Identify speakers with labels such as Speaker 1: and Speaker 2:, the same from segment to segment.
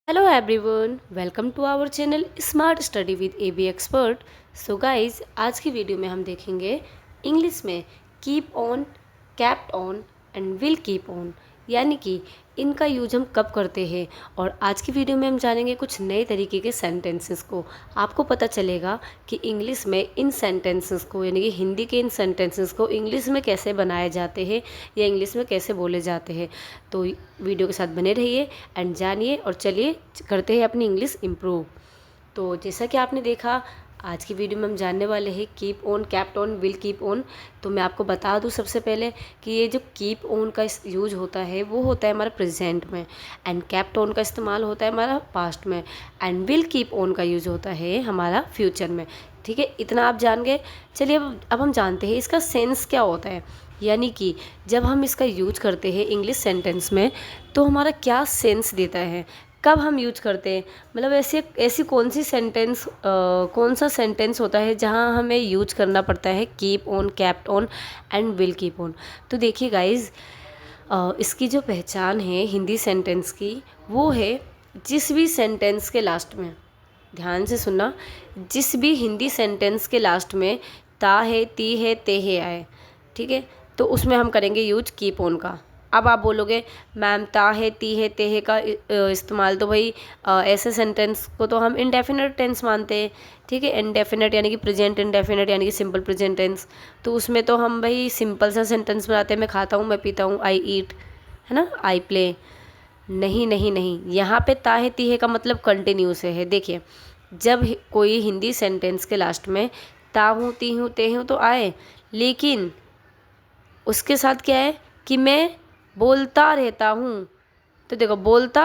Speaker 1: Hello everyone, welcome to our channel smart study with AB expert. So guys, आज की video में हम देखेंगे इंग्लिश में keep on, kept on and will keep on, यानी कि इनका यूज हम कब करते हैं। और आज की वीडियो में हम जानेंगे कुछ नए तरीके के सेंटेंसेस को। आपको पता चलेगा कि इंग्लिश में इन सेंटेंसेस को, यानी कि हिंदी के इन सेंटेंसेस को इंग्लिश में कैसे बनाए जाते हैं या इंग्लिश में कैसे बोले जाते हैं। तो वीडियो के साथ बने रहिए एंड जानिए और चलिए करते हैं अपनी इंग्लिश इम्प्रूव। तो जैसा कि आपने देखा, आज की वीडियो में हम जानने वाले हैं keep on, kept on, will keep on. तो मैं आपको बता दूं सबसे पहले कि ये जो कीप ऑन का यूज होता है वो होता है हमारा प्रेजेंट में, एंड कैप्ट ऑन का इस्तेमाल होता है हमारा पास्ट में, एंड विल कीप ऑन का यूज होता है हमारा फ्यूचर में। ठीक है, इतना आप जान गए। चलिए अब हम जानते हैं इसका सेंस क्या होता है, यानी कि जब हम इसका यूज करते हैं इंग्लिश सेंटेंस में तो हमारा क्या सेंस देता है, कब हम यूज करते हैं। मतलब ऐसी ऐसी कौन सी सेंटेंस, कौन सा सेंटेंस होता है जहाँ हमें यूज करना पड़ता है keep on, kept on and will keep on. तो देखिए गाइज, इसकी जो पहचान है हिंदी सेंटेंस की, वो है जिस भी सेंटेंस के लास्ट में, ध्यान से सुनना, जिस भी हिंदी सेंटेंस के लास्ट में ता है, ती है, ते है आए, ठीक है, तो उसमें हम करेंगे यूज कीप ऑन का। अब आप बोलोगे मैम ता है, ती है, ते है का इस्तेमाल तो भाई ऐसे सेंटेंस को तो हम इंडेफिनेट टेंस मानते हैं। ठीक है, इंडेफिनेट यानी कि प्रेजेंट इंडेफिनेट यानी कि सिंपल प्रेजेंट टेंस, तो उसमें तो हम भाई सिंपल सा सेंटेंस बनाते हैं, मैं खाता हूँ, मैं पीता हूँ, आई ईट, है ना, आई प्ले। नहीं नहीं नहीं, यहाँ पे ता है, ती है का मतलब कंटिन्यू से है। देखिए, जब कोई हिंदी सेंटेंस के लास्ट में ता हूँ, ती हूँ, ते हूँ तो आए, लेकिन उसके साथ क्या है कि मैं बोलता रहता हूँ। तो देखो, बोलता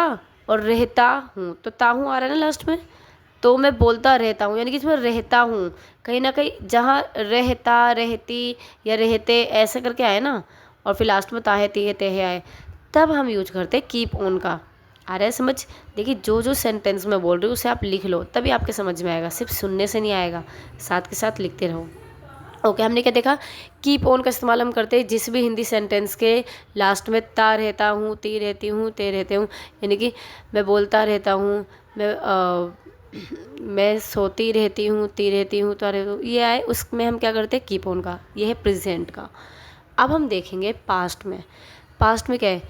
Speaker 1: और रहता हूँ, तो ता हूँ आ रहा है ना लास्ट में, तो मैं बोलता रहता हूँ यानी कि इसमें रहता हूँ। कहीं ना कहीं जहाँ रहता, रहती या रहते ऐसे करके आए ना, और फिर लास्ट में ताहे, तिहे, तेहे आए, तब हम यूज करते हैं कीप ऑन का। आ रहा है समझ? देखिए, जो जो सेंटेंस मैं बोल रही हूँ उसे आप लिख लो, तभी आपके समझ में आएगा, सिर्फ सुनने से नहीं आएगा, साथ के साथ लिखते रहो। ओके, हमने क्या देखा, कीप ऑन का इस्तेमाल हम करते हैं जिस भी हिंदी सेंटेंस के लास्ट में ता रहता हूँ, ती रहती हूँ, ते रहते हूँ, यानी कि मैं बोलता रहता हूँ, मैं सोती रहती हूँ, ती रहती हूँ, ता रहती हूँ, ये आए, उसमें हम क्या करते हैं कीप ऑन का। ये है प्रेजेंट का। अब हम देखेंगे पास्ट में। पास्ट में क्या है,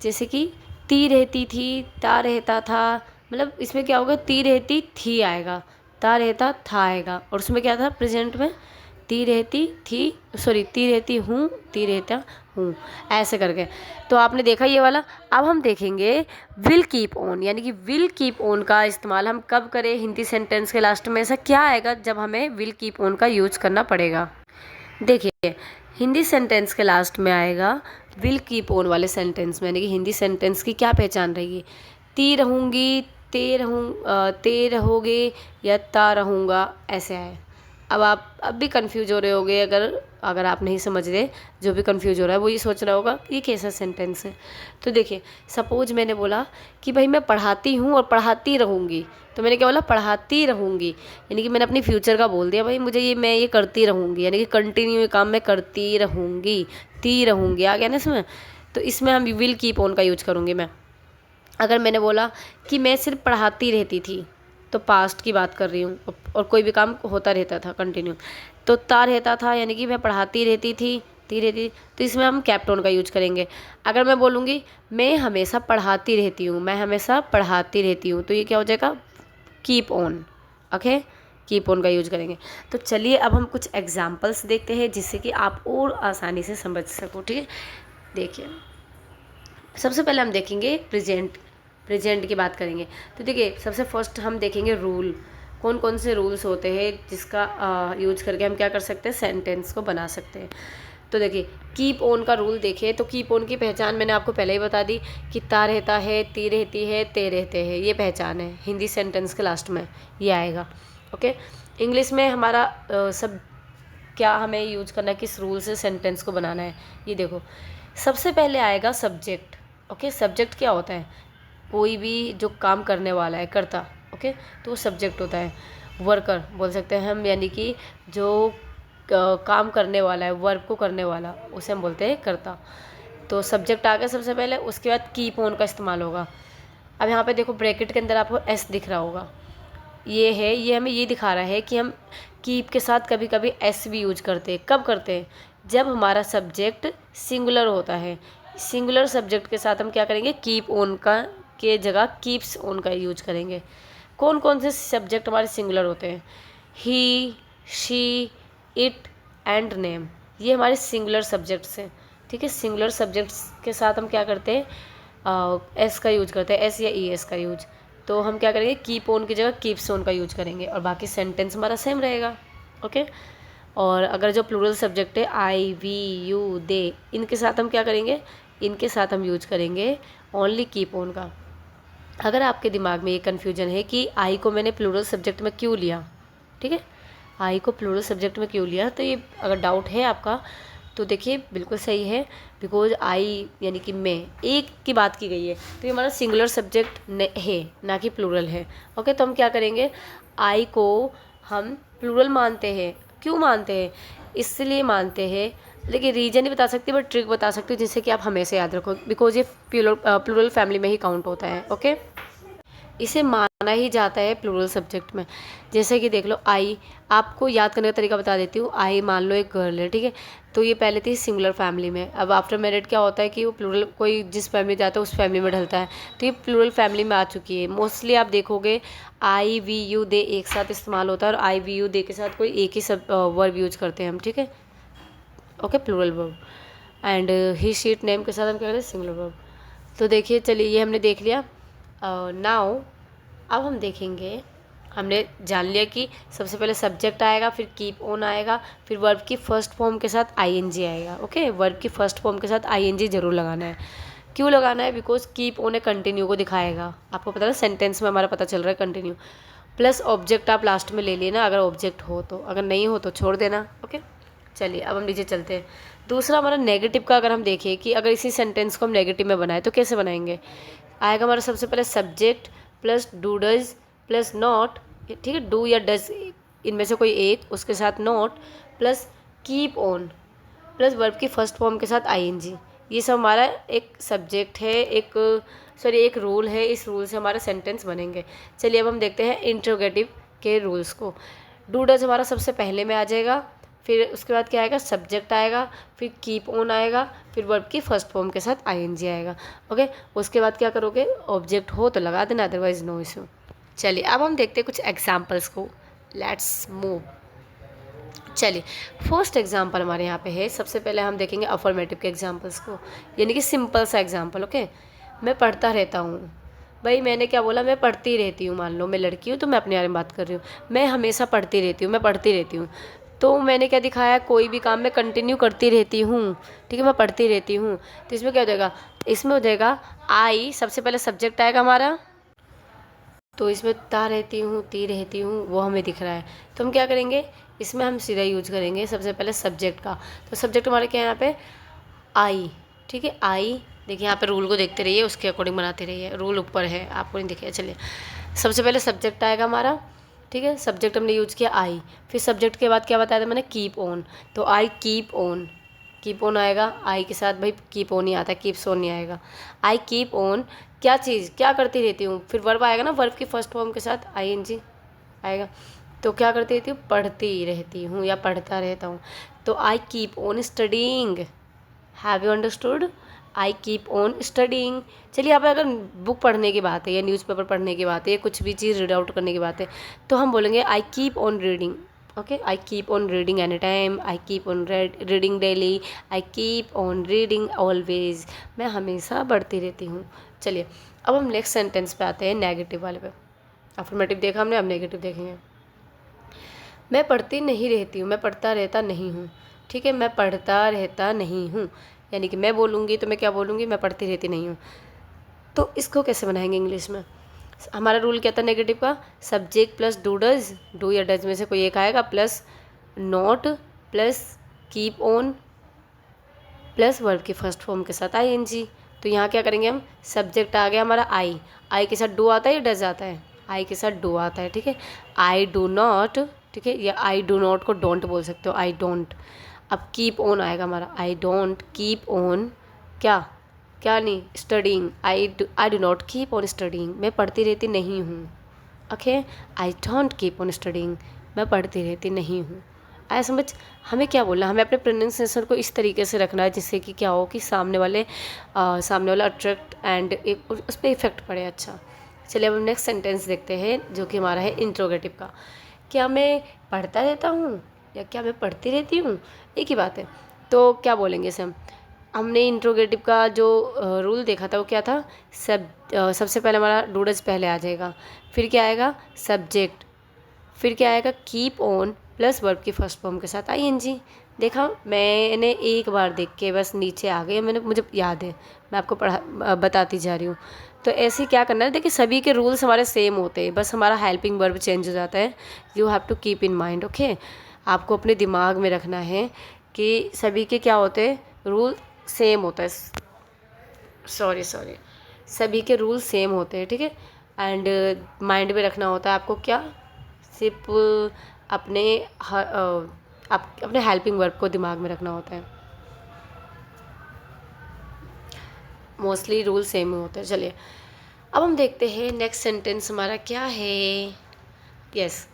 Speaker 1: जैसे कि ती रहती थी, ता रहता था, मतलब इसमें क्या होगा, ती रहती थी आएगा, ता रहता था आएगा, और उसमें क्या था प्रेजेंट में, ती रहती थी, सॉरी, ती रहती हूँ, ती रहता हूँ, ऐसे करके। तो आपने देखा ये वाला। अब हम देखेंगे विल कीप ऑन, यानी कि विल कीप ऑन का इस्तेमाल हम कब करें हिंदी सेंटेंस के लास्ट में। ऐसा क्या आएगा जब हमें विल कीप ऑन का यूज करना पड़ेगा। देखिए, हिंदी सेंटेंस के लास्ट में आएगा विल कीप ऑन वाले सेंटेंस में, यानी कि हिंदी सेंटेंस की क्या पहचान रहेगी, ती रहूँगी, ते रहोगे या ता रहूँगा, ऐसे आए। अब आप अब भी कंफ्यूज हो रहे होगे, अगर अगर आप नहीं समझ रहे, जो भी कंफ्यूज हो रहा है वो ये सोच रहा होगा कि ये कैसा सेंटेंस है। तो देखिए, सपोज मैंने बोला कि भाई मैं पढ़ाती हूँ और पढ़ाती रहूँगी, तो मैंने क्या बोला, पढ़ाती रहूँगी, यानी कि मैंने अपनी फ्यूचर का बोल दिया, भाई मुझे ये, मैं ये करती रहूँगी, यानी कि कंटिन्यू काम मैं करती रहूँगी, ती रहूँगी, आ गया ना इसमें। तो इसमें हम विल कीप ऑन का यूज करूँगी मैं। अगर मैंने बोला कि मैं सिर्फ पढ़ाती रहती थी, तो पास्ट की बात कर रही हूँ, और कोई भी काम होता रहता था कंटिन्यू, तो ता रहता था यानी कि मैं पढ़ाती रहती थी, ती रहती, तो इसमें हम कैप्ट ऑन का यूज करेंगे। अगर मैं बोलूँगी मैं हमेशा पढ़ाती रहती हूँ, मैं हमेशा पढ़ाती रहती हूँ, तो ये क्या हो जाएगा, keep on. Okay, keep on का यूज करेंगे। तो चलिए अब हम कुछ एग्जाम्पल्स देखते हैं जिससे कि आप और आसानी से समझ सको। ठीक है, देखिए, सबसे पहले हम देखेंगे प्रेजेंट की बात करेंगे। तो देखिए, सबसे फर्स्ट हम देखेंगे रूल, कौन कौन से रूल्स होते हैं जिसका यूज करके हम क्या कर सकते हैं, सेंटेंस को बना सकते हैं। तो देखिए, कीप ऑन का रूल देखिए, तो कीप ऑन की पहचान मैंने आपको पहले ही बता दी कि ता रहता है, ती रहती है, ते रहते हैं, ये पहचान है हिंदी सेंटेंस के लास्ट में, ये आएगा। ओके, इंग्लिश में हमारा सब क्या हमें यूज करना है, किस रूल से सेंटेंस को बनाना है, ये देखो। सबसे पहले आएगा सब्जेक्ट। ओके, सब्जेक्ट क्या होता है, कोई भी जो काम करने वाला है, करता। ओके, तो वो सब्जेक्ट होता है। वर्कर बोल सकते हैं हम, यानी कि जो काम करने वाला है, वर्क को करने वाला, उसे हम बोलते हैं करता। तो सब्जेक्ट आ गया सबसे पहले, उसके बाद कीप ऑन का इस्तेमाल होगा। अब यहाँ पे देखो ब्रैकेट के अंदर आपको एस दिख रहा होगा, ये है, ये हमें ये दिखा रहा है कि हम कीप के साथ कभी कभी एस भी यूज करते हैं। कब करते हैं? जब हमारा सब्जेक्ट सिंगुलर होता है। सिंगुलर सब्जेक्ट के साथ हम क्या करेंगे? कीप ऑन का के जगह कीप्स ऑन का यूज करेंगे। कौन कौन से सब्जेक्ट हमारे सिंगुलर होते हैं? ही, शी, इट एंड नेम, ये हमारे सिंगुलर सब्जेक्ट्स हैं। ठीक है, सिंगुलर सब्जेक्ट्स के साथ हम क्या करते हैं? एस का यूज करते हैं, एस या ई एस का यूज। तो हम क्या करेंगे? कीप ऑन की जगह कीप्स ऑन का यूज करेंगे और बाकी सेंटेंस हमारा सेम रहेगा। ओके। और अगर जो प्लूरल सब्जेक्ट है आई, वी, यू, दे, इनके साथ हम क्या करेंगे? इनके साथ हम यूज करेंगे ओनली कीप ऑन का। अगर आपके दिमाग में ये कन्फ्यूजन है कि आई को मैंने प्लूरल सब्जेक्ट में क्यों लिया, ठीक है, आई को प्लूरल सब्जेक्ट में क्यों लिया, तो ये अगर डाउट है आपका तो देखिए बिल्कुल सही है। बिकॉज आई यानी कि मैं, एक की बात की गई है, तो ये हमारा सिंगुलर सब्जेक्ट है, ना कि प्लूरल है। ओके, तो हम क्या करेंगे? आई को हम प्लूरल मानते हैं। क्यों मानते हैं? इसलिए मानते हैं, लेकिन रीजन नहीं बता सकती बट ट्रिक बता सकती हूँ जिससे कि आप हमेशा याद रखो। बिकॉज ये प्लूरल फैमिली में ही काउंट होता है। ओके, इसे माना ही जाता है प्लूरल सब्जेक्ट में। जैसे कि देख लो, आई, आपको याद करने का तरीका बता देती हूँ। आई मान लो एक गर्ल है, ठीक है, तो ये पहले थी सिंगुलर फैमिली में। अब आफ्टर मैरिड क्या होता है कि वो प्लूरल, कोई जिस फैमिली जाता है उस फैमिली में ढलता है, तो ये प्लूरल फैमिली में आ चुकी है। मोस्टली आप देखोगे आई, वी, यू, दे एक साथ इस्तेमाल होता है, और आई, वी, यू, दे के साथ कोई एक ही सब वर्ब यूज करते हैं हम, ठीक है। Okay, plural verb. And he, she, it, name के साथ हम क्या करते हैं? Singular verb. तो देखिए, चलिए ये हमने देख लिया। नाउ अब हम देखेंगे, हमने जान लिया कि सबसे पहले सब्जेक्ट आएगा, फिर कीप ऑन आएगा, फिर वर्ब की फर्स्ट फॉर्म के साथ आईएनजी आएगा। ओके, वर्ब की फर्स्ट फॉर्म के साथ आईएनजी जरूर लगाना है। क्यों लगाना है? Because keep on A continue को दिखाएगा। आपको पता है सेंटेंस में हमारा पता चल रहा है कंटिन्यू, प्लस ऑब्जेक्ट आप लास्ट में ले लेना अगर ऑब्जेक्ट हो तो, अगर नहीं हो तो छोड़ देना। ओके, चलिए अब हम नीचे चलते हैं। दूसरा हमारा नेगेटिव का अगर हम देखें कि अगर इसी सेंटेंस को हम नेगेटिव में बनाए तो कैसे बनाएंगे? आएगा हमारा सबसे पहले subject plus do does plus not, ठीक है, डू या डज इनमें से कोई एक, उसके साथ not plus keep on plus verb की फर्स्ट फॉर्म के साथ आईएनजी। ये सब हमारा एक सब्जेक्ट है, एक रूल है। इस रूल से हमारे सेंटेंस बनेंगे। चलिए अब हम देखते हैं इंट्रोगेटिव के रूल्स को। डू डज हमारा सबसे पहले में आ जाएगा, फिर उसके बाद क्या आएगा? सब्जेक्ट आएगा, फिर कीप ऑन आएगा, फिर वर्ब की फर्स्ट फॉर्म के साथ आईएनजी आएगा। ओके, उसके बाद क्या करोगे? ऑब्जेक्ट हो तो लगा देना, अदरवाइज नो इशू। चलिए अब हम देखते हैं कुछ एग्जाम्पल्स को। Let's move. चलिए फर्स्ट एग्जाम्पल हमारे यहाँ पे है। सबसे पहले हम देखेंगे अफर्मेटिव के एग्जाम्पल्स को, यानी कि सिंपल सा एग्जाम्पल। ओके, मैं पढ़ता रहता हूँ। भाई मैंने क्या बोला? मैं पढ़ती रहती हूँ। मान लो मैं लड़की हूँ तो मैं अपने बारे में बात कर रही हूँ। मैं हमेशा पढ़ती रहती हूँ, मैं पढ़ती रहती हूँ। तो मैंने क्या दिखाया? कोई भी काम मैं कंटिन्यू करती रहती हूँ, ठीक है, मैं पढ़ती रहती हूँ। तो इसमें क्या हो जाएगा? इसमें हो जाएगा आई, सबसे पहले सब्जेक्ट आएगा हमारा, तो इसमें ता रहती हूँ, ती रहती हूँ, वो हमें दिख रहा है। तो हम क्या करेंगे? इसमें हम सीधा यूज करेंगे सबसे पहले सब्जेक्ट का। तो सब्जेक्ट हमारे क्या है यहाँ पे? आई, ठीक है, आई। देखिए यहाँ पे रूल को देखते रहिए, उसके अकॉर्डिंग बनाते रहिए। रूल ऊपर है, आपको नहीं दिखेगा। चलिए सबसे पहले सब्जेक्ट आएगा हमारा, ठीक है, सब्जेक्ट हमने यूज किया आई। फिर सब्जेक्ट के बाद क्या बताया था मैंने? Keep on. तो I keep on, keep on आएगा आई के साथ। भाई कीप ऑन ही आता है, कीप्स ऑन नहीं आएगा। आई कीप ऑन क्या चीज़, क्या करती रहती हूँ। फिर वर्ब आएगा ना, वर्ब की फर्स्ट फॉर्म के साथ आईएनजी आएगा। तो क्या करती रहती हूँ? पढ़ती रहती हूँ या पढ़ता रहता हूँ। तो I keep on studying. Have you understood? I keep on studying. चलिए यहाँ पे अगर बुक पढ़ने की बात है या न्यूज़पेपर पढ़ने की बात है या कुछ भी चीज़ रीड आउट करने की बात है, तो हम बोलेंगे आई keep on reading. Okay, I keep on reading any time, I keep on reading daily, I keep on reading always. मैं हमेशा पढ़ती रहती हूँ। चलिए अब हम नेक्स्ट सेंटेंस पे आते हैं, नेगेटिव वाले पे। अफर्मेटिव देखा हमने, अब नेगेटिव देखेंगे। मैं पढ़ती नहीं रहती हूँ, मैं पढ़ता रहता नहीं हूँ, ठीक है, मैं पढ़ता रहता नहीं हूँ, यानी कि मैं बोलूँगी तो मैं क्या बोलूँगी? मैं पढ़ती रहती नहीं हूँ। तो इसको कैसे बनाएंगे इंग्लिश में? हमारा रूल क्या था नेगेटिव का? Subject plus do does, do या डज में से कोई एक आएगा, plus not plus keep on plus verb की फर्स्ट फॉर्म के साथ आईएनजी। तो यहाँ क्या करेंगे हम? सब्जेक्ट आ गया हमारा आई, आई के साथ डू आता है या डज आता है? आई के साथ डू आता है, ठीक है। आई डू नॉट, ठीक है, या आई डू नॉट को डोंट बोल सकते हो, आई डोंट। अब कीप ऑन आएगा हमारा, आई डोंट कीप ऑन क्या? क्या नहीं, studying, I do not keep on studying, मैं पढ़ती रहती नहीं हूँ। Okay, I don't keep on studying, मैं पढ़ती रहती नहीं हूँ। आया समझ? हमें क्या बोलना, हमें अपने प्रोनाउंसिएशन को इस तरीके से रखना है जिससे कि क्या हो कि सामने वाला अट्रैक्ट एंड उस पर इफेक्ट पड़े। अच्छा, चलिए अब हम नेक्स्ट सेंटेंस देखते हैं जो कि हमारा है इंट्रोगेटिव का। क्या मैं पढ़ता रहता हूँ या क्या मैं पढ़ती रहती हूँ, एक ही बात है। तो क्या बोलेंगे इसे हमने इंट्रोगेटिव का जो रूल देखा था वो क्या था, सबसे पहले हमारा डूडज पहले आ जाएगा, फिर क्या आएगा सब्जेक्ट, फिर क्या आएगा कीप ऑन प्लस वर्ब की फर्स्ट फॉर्म के साथ आईएनजी। देखा, मैंने एक बार देख के बस नीचे आ गई, मुझे याद है, मैं आपको बताती जा रही हूँ। तो ऐसे क्या करना है, देखिए सभी के रूल्स हमारे सेम होते हैं, बस हमारा हेल्पिंग वर्ब चेंज हो जाता है। You have to keep in mind. Okay, आपको अपने दिमाग में रखना है कि सभी के क्या होते हैं, रूल सेम होता है। सॉरी, सभी के रूल सेम होते हैं, ठीक है। एंड माइंड में रखना होता है आपको क्या, सिर्फ अपने अपने हेल्पिंग वर्ब को दिमाग में रखना होता है। मोस्टली रूल सेम ही होते हैं। चलिए अब हम देखते हैं नेक्स्ट सेंटेंस हमारा क्या है। यस,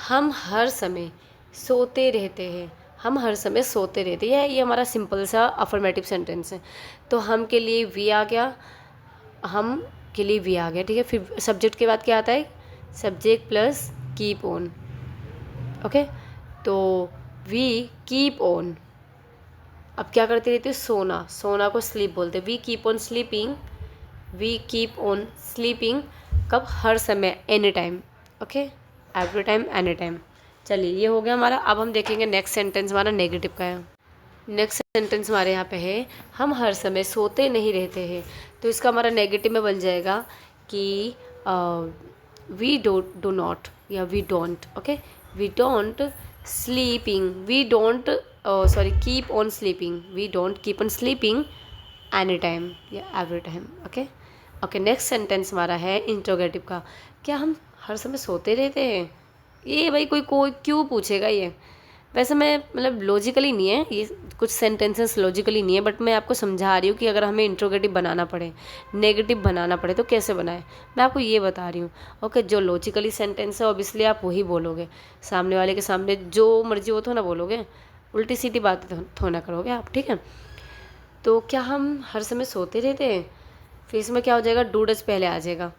Speaker 1: हम हर समय सोते रहते हैं, हम हर समय सोते रहते हैं, ये हमारा सिंपल सा अफर्मेटिव सेंटेंस है। तो हम के लिए वी आ गया, हम के लिए वी आ गया, ठीक है। फिर सब्जेक्ट के बाद क्या आता है, subject plus keep on. Okay, तो वी कीप ऑन, अब क्या करते रहते हैं, सोना, सोना को स्लीप बोलते हैं। We keep on sleeping, we keep on sleeping, कब, हर समय, any time. Okay, every time, any time. चलिए ये हो गया हमारा। अब हम देखेंगे नेक्स्ट सेंटेंस हमारा नेगेटिव का है। नेक्स्ट सेंटेंस हमारे यहाँ पे है, हम हर समय सोते नहीं रहते हैं। तो इसका हमारा नेगेटिव में बन जाएगा कि वी डू नॉट या we don't. Okay, we don't sleeping, we don't keep on sleeping, we don't keep on sleeping any time या every time. Okay, next sentence हमारा है इंट्रोगेटिव का। क्या हम हर समय सोते रहते हैं, ये भाई कोई क्यों पूछेगा ये। वैसे मैं मतलब लॉजिकली नहीं है ये, कुछ सेंटेंसेस लॉजिकली नहीं है, बट मैं आपको समझा रही हूँ कि अगर हमें इंट्रोगेटिव बनाना पड़े, नेगेटिव बनाना पड़े तो कैसे बनाए, मैं आपको ये बता रही हूँ। ओके, जो लॉजिकली सेंटेंस है ऑब्वियसली आप वही बोलोगे, सामने वाले के सामने जो मर्जी हो तो ना बोलोगे, उल्टी सीधी बातें तो ना करोगे आप, ठीक है। तो क्या हम हर समय सोते रहते हैं, फिर इसमें क्या हो जाएगा, डू डज पहले आ जाएगा,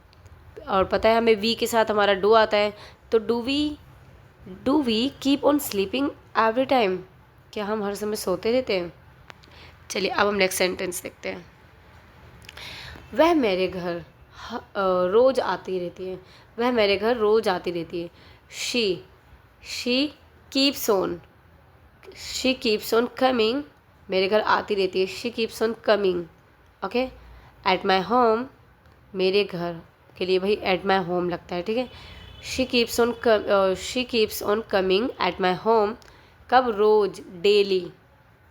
Speaker 1: और पता है हमें वी के साथ हमारा डू आता है। तो do we keep on sleeping every time, क्या हम हर समय सोते रहते हैं। चलिए अब हम नेक्स्ट सेंटेंस देखते हैं। वह मेरे घर रोज आती रहती है, वह मेरे घर रोज आती रहती है। She keeps on, she keeps on coming, मेरे घर आती रहती है, she keeps on coming. Okay, at my home, मेरे घर के लिए भाई एट माई होम लगता है, ठीक है। She keeps on coming at my home, कब, रोज, डेली।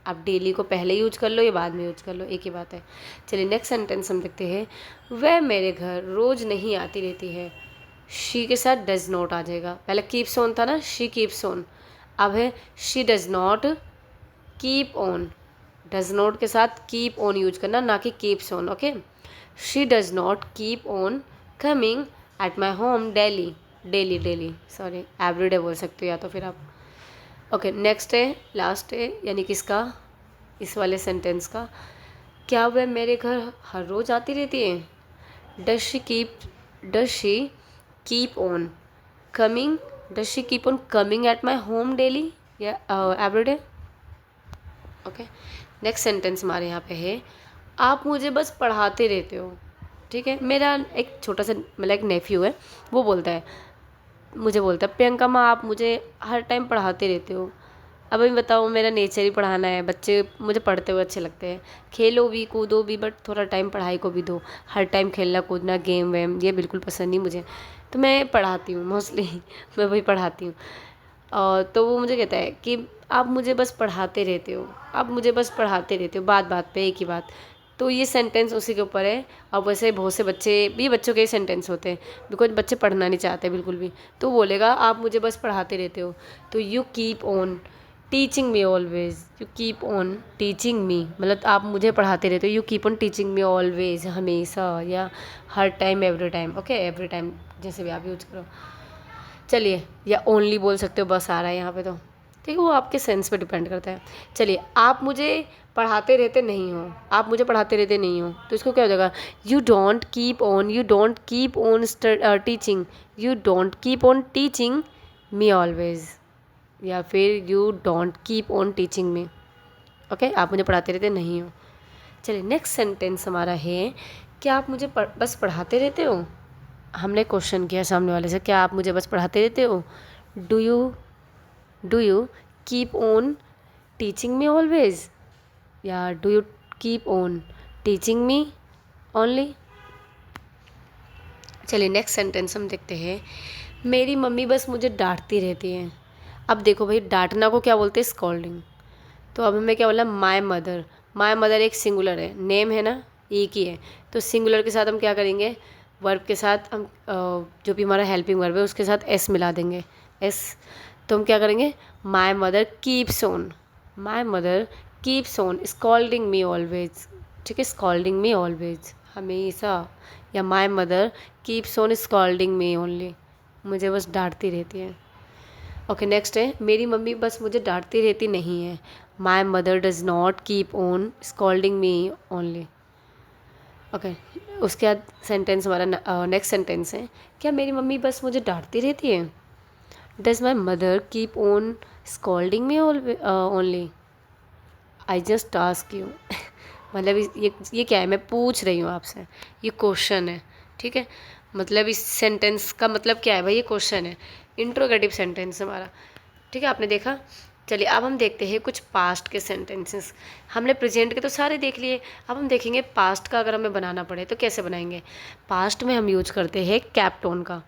Speaker 1: आप डेली को पहले यूज कर लो या बाद में यूज कर लो, एक ही बात है। चलिए नेक्स्ट सेंटेंस हम देखते हैं। वह मेरे घर रोज नहीं आती रहती है, शी के साथ डज नॉट आ जाएगा, पहले कीप्स ऑन था ना, शी कीप्स ऑन, अब है she does not keep on, does not के साथ कीप ऑन यूज करना, ना कि keeps on. Okay, she does not keep on coming at my home daily, daily sorry everyday बोल सकते हो या तो फिर आप। ओके, नेक्स्ट है, लास्ट है, यानी कि इसका, इस वाले सेंटेंस का, क्या वह मेरे घर हर रोज़ आती रहती है। Does she keep on coming, does she keep on coming at my home daily या एवरीडे। ओके, नेक्स्ट सेंटेंस हमारे यहाँ पे है, आप मुझे बस पढ़ाते रहते हो, ठीक है। मेरा एक छोटा सा मतलब एक नेफ्यू है, वो मुझे बोलता है प्रियंका माँ आप मुझे हर टाइम पढ़ाते रहते हो। अब अभी बताओ, मेरा नेचर ही पढ़ाना है, बच्चे मुझे पढ़ते हुए अच्छे लगते हैं, खेलो भी कूदो भी, बट थोड़ा टाइम पढ़ाई को भी दो। हर टाइम खेलना कूदना गेम वेम ये बिल्कुल पसंद नहीं मुझे, तो मैं पढ़ाती हूँ मोस्टली मैं वही पढ़ाती हूँ। और तो वो मुझे कहता है कि आप मुझे बस पढ़ाते रहते हो, आप मुझे बस पढ़ाते रहते हो, बात बात पे एक ही बात। तो ये सेंटेंस उसी के ऊपर है। और वैसे बहुत से बच्चों के ही सेंटेंस होते हैं, बिकॉज बच्चे पढ़ना नहीं चाहते बिल्कुल भी, तो बोलेगा आप मुझे बस पढ़ाते रहते हो। तो you keep on, teaching me always, you keep on teaching me, मतलब आप मुझे पढ़ाते रहते हो, you keep on teaching me always, हमेशा या हर time, every time, okay, every time जैसे भी आप यूज करो। चलिए, या ओनली बोल सकते हो, बस आ रहा है यहाँ पे तो ठीक है, वो आपके सेंस पे डिपेंड करता है। चलिए, आप मुझे पढ़ाते रहते नहीं हो, आप मुझे पढ़ाते रहते नहीं हो, तो इसको क्या हो जाएगा, you don't keep on, you don't keep on teaching, you don't keep on teaching me always, या फिर you don't keep on teaching me, okay, आप मुझे पढ़ाते रहते नहीं हो। चलिए, नेक्स्ट सेंटेंस हमारा है, क्या आप मुझे बस पढ़ाते रहते हो। हमने क्वेश्चन किया सामने वाले से, क्या आप मुझे बस पढ़ाते रहते हो। Do you keep on teaching me always, या do you keep on teaching me only. चलिए, नेक्स्ट सेंटेंस हम देखते हैं, मेरी मम्मी बस मुझे डांटती रहती है। अब देखो भाई, डांटना को क्या बोलते हैं, स्कॉल्डिंग। तो अब हमें क्या बोला, माय मदर, माय मदर एक सिंगुलर है, नेम है ना, एक ही है, तो सिंगुलर के साथ हम क्या करेंगे, वर्ब के साथ हम जो भी हमारा हेल्पिंग वर्ब है उसके साथ एस मिला देंगे, एस। तो हम क्या करेंगे, my mother keeps on, my mother keeps on scolding me always, ठीक है, स्कॉल्डिंग मी ऑलवेज, हमेशा, या my mother keeps on scolding me only, मुझे बस डांटती रहती है। ओके, नेक्स्ट है, मेरी मम्मी बस मुझे डांटती रहती नहीं है, my mother does not keep on scolding me only. Okay, उसके बाद सेंटेंस हमारा नेक्स्ट सेंटेंस है, क्या मेरी मम्मी बस मुझे डांटती रहती है, does my mother keep on scolding me only, I just ask you. मतलब ये क्या है, मैं पूछ रही हूँ आपसे, ये क्वेश्चन है, ठीक है, मतलब इस सेंटेंस का मतलब क्या है भाई, ये क्वेश्चन है, इंट्रोगेटिव सेंटेंस हमारा, ठीक है, आपने देखा। चलिए, अब हम देखते हैं कुछ पास्ट के सेंटेंसेस, हमने प्रेजेंट के तो सारे देख लिए, अब हम देखेंगे पास्ट का अगर हमें बनाना पड़े तो कैसे बनाएंगे। पास्ट में हम यूज करते हैं कैप्ट ऑन का,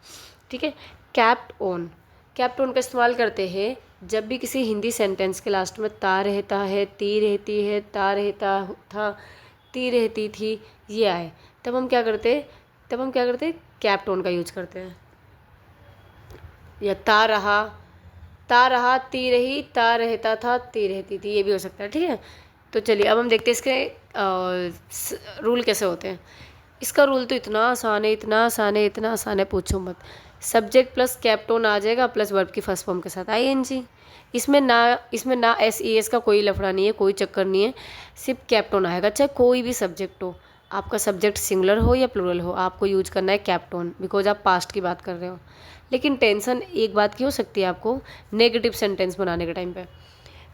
Speaker 1: ठीक है, कैप्ट ऑन, कैप्ट ऑन का इस्तेमाल करते हैं जब भी किसी हिंदी सेंटेंस के लास्ट में ता रहता है, ती रहती है, ता रहता था, ती रहती थी, ये आए, तब हम क्या करते, कैप्ट ऑन का यूज करते हैं, या ता रहा, ती रही, ता रहता था, ती रहती थी, ये भी हो सकता है, ठीक है। तो चलिए, अब हम देखते हैं इसके रूल कैसे होते हैं। इसका रूल तो इतना आसान है, इतना आसान है, इतना आसान है, पूछो मत। सब्जेक्ट प्लस कैप्टोन आ जाएगा, प्लस वर्ब की फर्स्ट फॉर्म के साथ आईएनजी। इसमें ना एस ई एस का कोई लफड़ा नहीं है, कोई चक्कर नहीं है, सिर्फ कैप्टोन आएगा, चाहे कोई भी सब्जेक्ट हो, आपका सब्जेक्ट सिंगुलर हो या प्लूरल हो, आपको यूज करना है कैप्टोन, बिकॉज आप पास्ट की बात कर रहे हो। लेकिन टेंशन एक बात की हो सकती है आपको, नेगेटिव सेंटेंस बनाने के टाइम पे,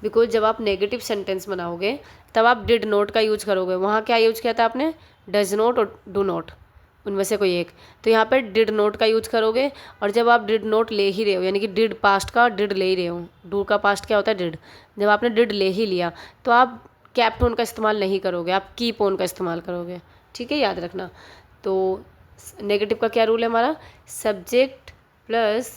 Speaker 1: बिकॉज जब आप नेगेटिव सेंटेंस बनाओगे तब आप डिड नॉट का यूज करोगे, वहाँ क्या यूज किया था आपने, डज नॉट और डू नॉट, उनमें से कोई एक, तो यहाँ पे डिड नॉट का यूज करोगे, और जब आप डिड नॉट ले ही रहे हो, यानी कि डिड पास्ट का डिड ले ही रहे हो, डू का पास्ट क्या होता है, डिड, जब आपने डिड ले ही लिया तो आप कैप्ट ऑन का इस्तेमाल नहीं करोगे, आप कीप ऑन का इस्तेमाल करोगे, ठीक है, याद रखना। तो नेगेटिव का क्या रूल है हमारा, subject plus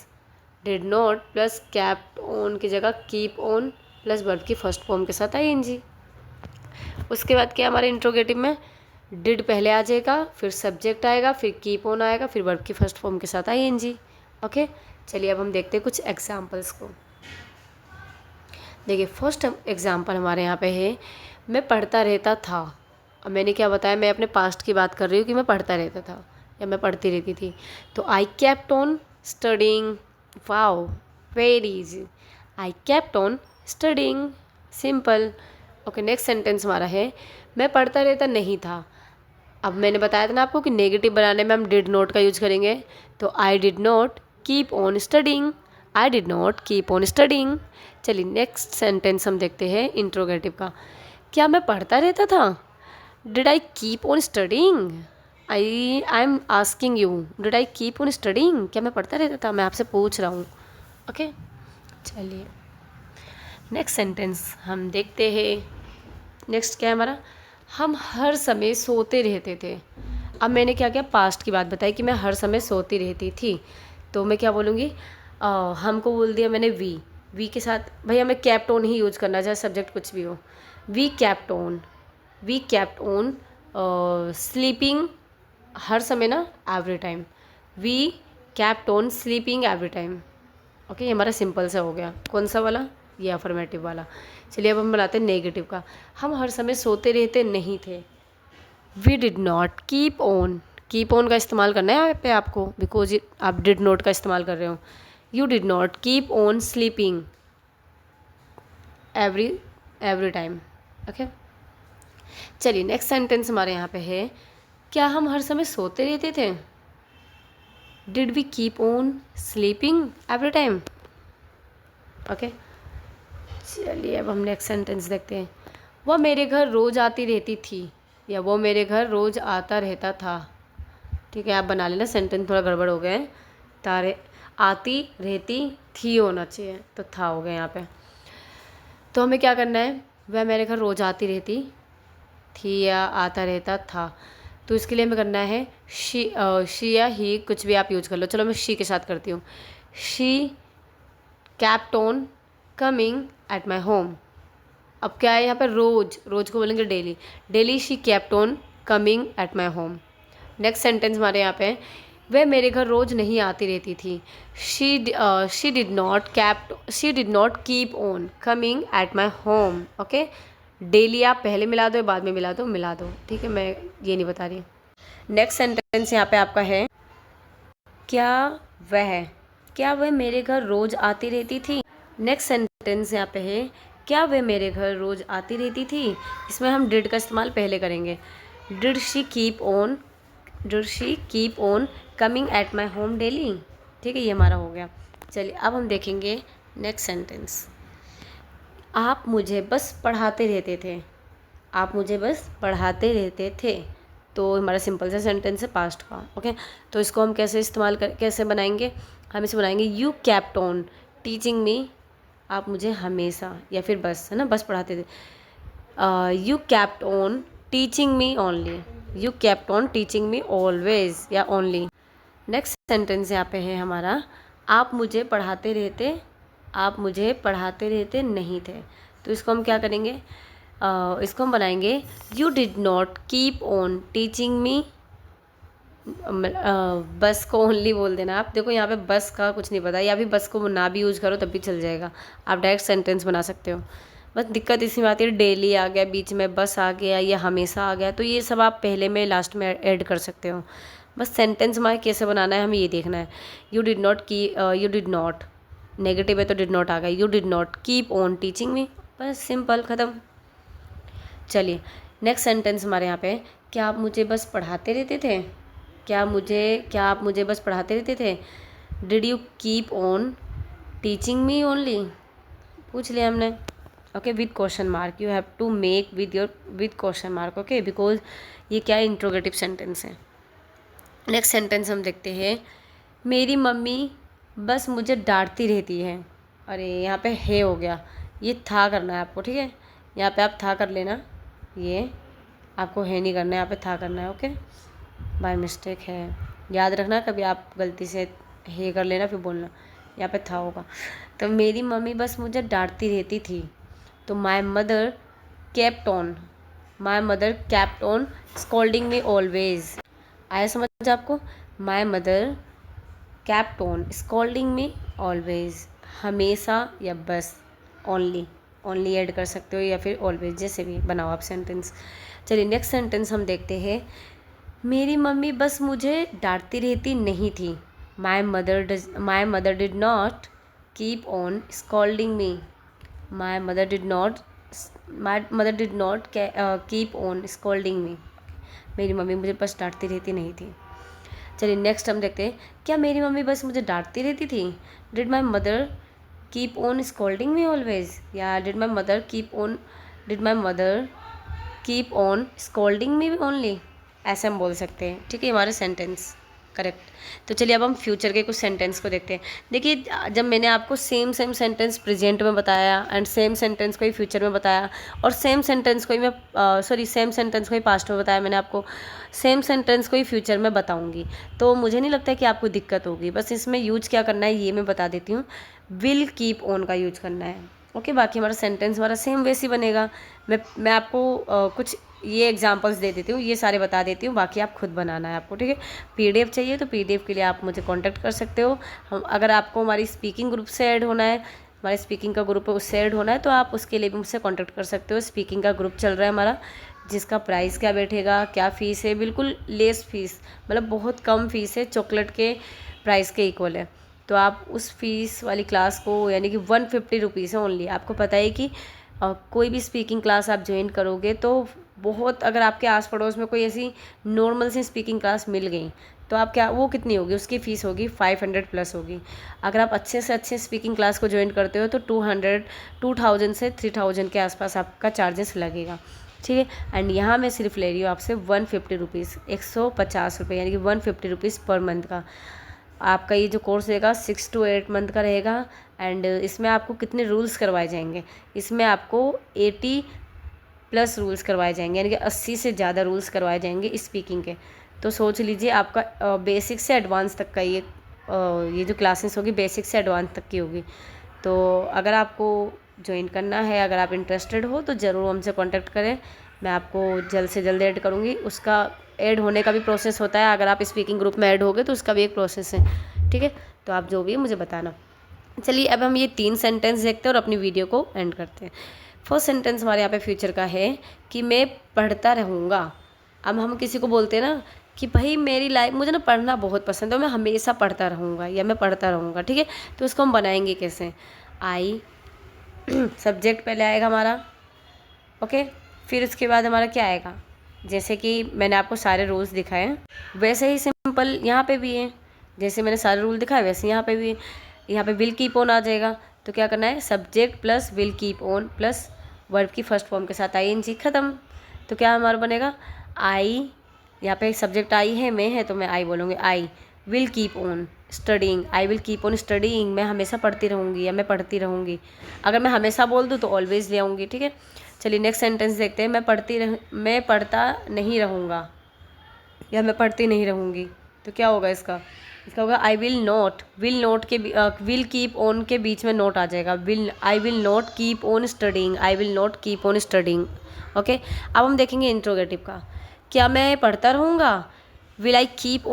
Speaker 1: did not plus kept on की जगह कीप ऑन प्लस वर्ब की फर्स्ट फॉर्म के साथ आईएनजी। उसके बाद क्या हमारे इंट्रोगेटिव में, डिड पहले आ जाएगा, फिर सब्जेक्ट आएगा, फिर कीप ऑन आएगा, फिर वर्ब की फर्स्ट फॉर्म के साथ आईएनजी। ओके, चलिए अब हम देखते हैं कुछ एग्जाम्पल्स को। देखिए, फर्स्ट एग्जाम्पल हमारे यहाँ पे है, मैं पढ़ता रहता था। अब मैंने क्या बताया, मैं अपने पास्ट की बात कर रही हूँ कि मैं पढ़ता रहता था या मैं पढ़ती रहती थी, तो I kept on studying, wow, very easy, I kept on studying, simple. Okay, next sentence हमारा है, मैं पढ़ता रहता नहीं था। अब मैंने बताया था ना आपको कि नेगेटिव बनाने में हम डिड नॉट का यूज करेंगे, तो I did not keep on studying, I did not keep on studying. चलिए, नेक्स्ट सेंटेंस हम देखते हैं इंट्रोगेटिव का, क्या मैं पढ़ता रहता था, did I keep on studying, I am asking you, did I keep on studying, क्या मैं पढ़ता रहता था, मैं आपसे पूछ रहा हूँ। ओके, चलिए नेक्स्ट सेंटेंस हम देखते हैं। नेक्स्ट क्या है हमारा, हम हर समय सोते रहते थे। अब मैंने क्या किया, पास्ट की बात बताई कि मैं हर समय सोती रहती थी, तो मैं क्या बोलूँगी, हमको बोल दिया मैंने वी के साथ, भाई हमें कैप्ट ऑन ही यूज करना, चाहे सब्जेक्ट कुछ भी हो। वी कैप्ट ऑन स्लीपिंग, हर समय ना, every time, we kept on sleeping every time. Okay, ये हमारा सिंपल सा हो गया, कौन सा वाला, ये अफर्मेटिव वाला। चलिए अब हम बनाते हैं नेगेटिव का। हम हर समय सोते रहते नहीं थे। We did not keep on. Keep on का इस्तेमाल करना है यहाँ पे आपको, बिकॉज आप डिड नॉट का इस्तेमाल कर रहे हो। You did not keep on sleeping every time. Okay, चलिए नेक्स्ट सेंटेंस हमारे यहाँ पे है, क्या हम हर समय सोते रहते थे? Did we keep on sleeping every time? Okay, चलिए अब हम नेक्स्ट सेंटेंस देखते हैं। वह मेरे घर रोज़ आती रहती थी, या वो मेरे घर रोज़ आता रहता था। ठीक है, आप बना लेना, सेंटेंस थोड़ा गड़बड़ हो गया है। तारे आती रहती थी होना चाहिए, तो था हो गया यहाँ पे। तो हमें क्या करना है, वह मेरे घर रोज़ आती रहती थी या आता रहता था, तो इसके लिए हमें करना है शी या ही, कुछ भी आप यूज कर लो। चलो मैं शी के साथ करती हूँ। She kept on coming at my home. अब क्या है यहाँ पर, रोज़, रोज़ को बोलेंगे daily. Daily she kept on coming at my home. Next sentence हमारे यहाँ पे, वह मेरे घर रोज़ नहीं आती रहती थी। She did not keep on coming at my home. Okay, daily आप पहले मिला दो, बाद में मिला दो। ठीक है, मैं ये नहीं बता रही। नेक्स्ट सेंटेंस यहाँ पे आपका है, क्या वह मेरे घर रोज़ आती रहती थी? नेक्स्ट सेंटेंस यहाँ पे है, क्या वह मेरे घर रोज़ आती रहती थी? इसमें हम डिड का इस्तेमाल पहले करेंगे। Did she keep on coming at my home daily. ठीक है, ये हमारा हो गया। चलिए अब हम देखेंगे नेक्स्ट सेंटेंस। आप मुझे बस पढ़ाते रहते थे। आप मुझे बस पढ़ाते रहते थे, तो हमारा सिंपल सा सेंटेंस है पास्ट का। ओके, तो इसको हम कैसे बनाएंगे? हम इसे बनाएंगे, यू कैप्ट ऑन टीचिंग मी। आप मुझे हमेशा, या फिर बस, है ना, बस पढ़ाते थे। You kept on teaching me only. You kept on teaching me always या ओनली। नेक्स्ट सेंटेंस यहाँ पे है हमारा, आप मुझे पढ़ाते रहते नहीं थे, तो इसको हम क्या करेंगे, इसको हम बनाएंगे, you did not keep on teaching मी। बस को ओनली बोल देना आप। देखो यहाँ पे बस का कुछ नहीं पता, या फिर बस को ना भी यूज़ करो तब भी चल जाएगा, आप डायरेक्ट सेंटेंस बना सकते हो। बस दिक्कत इसमें आती है, डेली आ गया बीच में, बस आ गया या हमेशा आ गया, तो ये सब आप पहले में लास्ट में ऐड कर सकते हो। बस सेंटेंस हमारे कैसे बनाना है हमें ये देखना है। यू डिड नॉट, नेगेटिव है तो डिड नॉट आ गया। You did not keep on teaching मी, बस सिंपल, ख़त्म। चलिए नेक्स्ट सेंटेंस हमारे यहाँ पे, क्या आप मुझे बस पढ़ाते रहते थे? क्या आप मुझे बस पढ़ाते रहते थे? Did you keep on teaching me only? पूछ लिया हमने। Okay, with question mark, you have to make with question mark. Okay, because ये क्या है, इंट्रोगेटिव सेंटेंस है। नेक्स्ट सेंटेंस हम देखते हैं, मेरी मम्मी बस मुझे डांटती रहती है। अरे यहाँ पे है हो गया, ये था करना है आपको। ठीक है, यहाँ पे आप था कर लेना, ये आपको है नहीं करना है, यहाँ पे था करना है। ओके, बाय मिस्टेक है, याद रखना, कभी आप गलती से हे कर लेना फिर बोलना, यहाँ पे था होगा। तो मेरी मम्मी बस मुझे डांटती रहती थी, तो my mother kept on scolding me always. आया समझ आपको? My mother kept on scolding me always, हमेशा या बस, ओनली ऐड कर सकते हो या फिर ऑलवेज, जैसे भी बनाओ आप सेंटेंस। चलिए नेक्स्ट सेंटेंस हम देखते हैं, मेरी मम्मी बस मुझे डांटती रहती नहीं थी। My mother did not keep on scolding me. My mother did not keep on scolding me. मेरी मम्मी मुझे बस डांटती रहती नहीं थी। चलिए नेक्स्ट हम देखते हैं, क्या मेरी मम्मी बस मुझे डांटती रहती थी? Did my mother keep on scolding me always, या did my mother keep on scolding me only, ऐसे हम बोल सकते हैं। ठीक है, हमारे सेंटेंस करेक्ट। तो चलिए अब हम फ्यूचर के कुछ सेंटेंस को देखते हैं। देखिए, जब मैंने आपको सेम सेंटेंस प्रेजेंट में बताया एंड सेम सेंटेंस को ही फ्यूचर में बताया, और सेम सेंटेंस को ही पास्ट में बताया, मैंने आपको सेम सेंटेंस को ही फ्यूचर में बताऊंगी, तो मुझे नहीं लगता कि आपको दिक्कत होगी। बस इसमें यूज क्या करना है ये मैं बता देती हूँ, विल कीप ऑन का यूज करना है। ओके, बाकी हमारा सेंटेंस हमारा सेम वैसे ही बनेगा। मैं आपको कुछ ये एग्जांपल्स दे देती हूँ, ये सारे बता देती हूँ, बाकी आप खुद बनाना है आपको। ठीक है, पीडीएफ चाहिए तो पीडीएफ के लिए आप मुझे कांटेक्ट कर सकते हो। अगर आपको हमारी स्पीकिंग ग्रुप से ऐड होना है हमारे स्पीकिंग का ग्रुप है उससे ऐड होना है तो आप उसके लिए भी मुझसे कॉन्टैक्ट कर सकते हो। स्पीकिंग का ग्रुप चल रहा है हमारा, जिसका प्राइस क्या बैठेगा, क्या फ़ीस है, बिल्कुल लेस फीस, मतलब बहुत कम फ़ीस है, चॉकलेट के प्राइस के इक्वल है। तो आप उस फीस वाली क्लास को, यानी कि 150 रुपीज़ है ओनली। आपको पता है कि कोई भी स्पीकिंग क्लास आप ज्वाइन करोगे तो बहुत, अगर आपके आस पड़ोस में कोई ऐसी नॉर्मल सी स्पीकिंग क्लास मिल गई तो आप क्या, वो कितनी होगी, उसकी फ़ीस होगी 500 प्लस होगी। अगर आप अच्छे से अच्छे स्पीकिंग क्लास को ज्वाइन करते हो तो 2000 से 3000 के आसपास आपका चार्जेस लगेगा, ठीक है। एंड यहाँ मैं सिर्फ ले रही हूँ आपसे 150 रुपीज़, 150 रुपये, यानी कि 150 रुपीज़ पर मंथ का। आपका ये जो कोर्स रहेगा 6 to 8 मंथ का रहेगा। एंड इसमें आपको कितने रूल्स करवाए जाएंगे, इसमें आपको 80 प्लस रूल्स करवाए जाएंगे, यानी कि 80 से ज़्यादा रूल्स करवाए जाएंगे स्पीकिंग के। तो सोच लीजिए आपका बेसिक से एडवांस तक का ये जो क्लासेस होगी बेसिक से एडवांस तक की होगी। तो अगर आपको ज्वाइन करना है, अगर आप इंटरेस्टेड हो तो ज़रूर हमसे कांटेक्ट करें, मैं आपको जल्द से जल्द ऐड करूँगी। उसका ऐड होने का भी प्रोसेस होता है, अगर आप स्पीकिंग ग्रुप में ऐड होगे तो उसका भी एक प्रोसेस है, ठीक है। तो आप जो भी है मुझे बताना। चलिए अब हम ये 3 सेंटेंस देखते हैं और अपनी वीडियो को एंड करते हैं। फर्स्ट सेंटेंस हमारे यहाँ पे फ्यूचर का है कि मैं पढ़ता रहूँगा। अब हम किसी को बोलते हैं ना कि भाई मेरी लाइफ, मुझे ना पढ़ना बहुत पसंद है, मैं हमेशा पढ़ता रहूँगा या मैं पढ़ता रहूँगा, ठीक है। तो इसको हम बनाएंगे कैसे, आई सब्जेक्ट पहले आएगा हमारा, ओके। फिर उसके बाद हमारा क्या आएगा, जैसे कि मैंने आपको सारे रूल्स दिखाए हैं वैसे ही सिंपल यहाँ पे भी है, जैसे मैंने सारे रूल दिखाए वैसे यहाँ पे भी है। यहाँ पे विल कीप ऑन आ जाएगा, तो क्या करना है, subject plus will keep on plus verb की फर्स्ट फॉर्म के साथ ING, ख़त्म। तो क्या हमारा बनेगा, आई, यहाँ पे सब्जेक्ट आई है, मैं है, तो मैं आई बोलूँगी, I will keep on studying, I will keep on studying, मैं हमेशा पढ़ती रहूँगी या मैं पढ़ती रहूँगी। अगर मैं हमेशा बोल दूँ तो ऑलवेज ले आऊँगी, ठीक है। चलिए नेक्स्ट सेंटेंस देखते हैं, मैं पढ़ता नहीं रहूँगा या मैं पढ़ती नहीं रहूँगी। तो क्या होगा इसका होगा I will not, will keep on के बीच में नोट आ जाएगा, I will not keep on studying, I will not keep on studying, okay. अब हम देखेंगे इंट्रोगेटिव का, क्या मैं पढ़ता रहूँगा, will I keep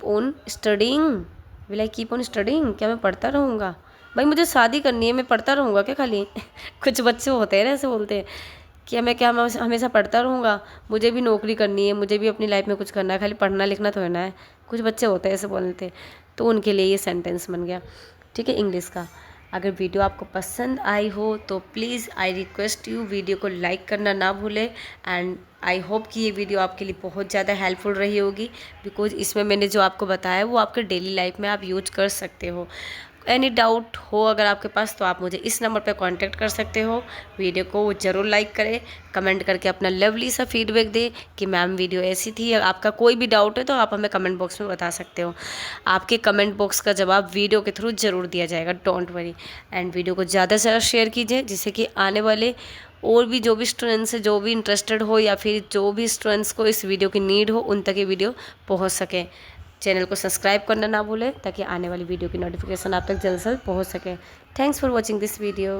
Speaker 1: on studying, will I keep on studying, क्या मैं पढ़ता रहूँगा। भाई मुझे शादी करनी है, मैं पढ़ता रहूँगा क्या खाली कुछ बच्चे होते हैं ना ऐसे बोलते हैं कि मैं हमेशा पढ़ता रहूँगा, मुझे भी नौकरी करनी है, मुझे भी अपनी लाइफ में कुछ करना है, खाली पढ़ना लिखना तो है ना है। कुछ बच्चे होते हैं ऐसे बोलते हैं, तो उनके लिए ये सेंटेंस बन गया, ठीक है, इंग्लिश का। अगर वीडियो आपको पसंद आई हो तो please I request you video को लाइक करना ना भूलें। एंड आई होप कि ये वीडियो आपके लिए बहुत ज़्यादा हेल्पफुल रही होगी, बिकॉज इसमें मैंने जो आपको बताया वो आपके डेली लाइफ में आप यूज कर सकते हो। एनी डाउट हो अगर आपके पास तो आप मुझे इस नंबर पर कांटेक्ट कर सकते हो। वीडियो को ज़रूर लाइक करें, कमेंट करके अपना लवली सा फीडबैक दें कि मैम वीडियो ऐसी थी। आपका कोई भी डाउट है तो आप हमें कमेंट बॉक्स में बता सकते हो। आपके कमेंट बॉक्स का जवाब वीडियो के थ्रू ज़रूर दिया जाएगा, डोंट वरी। एंड वीडियो को ज़्यादा से ज़्यादा शेयर कीजिए, जिससे कि आने वाले और भी जो भी स्टूडेंट्स हैं, जो भी इंटरेस्टेड हो या फिर जो भी स्टूडेंट्स को इस वीडियो की नीड हो, उन तक ये वीडियो पहुँच सके। चैनल को सब्सक्राइब करना ना भूलें ताकि आने वाली वीडियो की नोटिफिकेशन आप तक जल्द से जल्द पहुँच सके। Thanks for watching this video.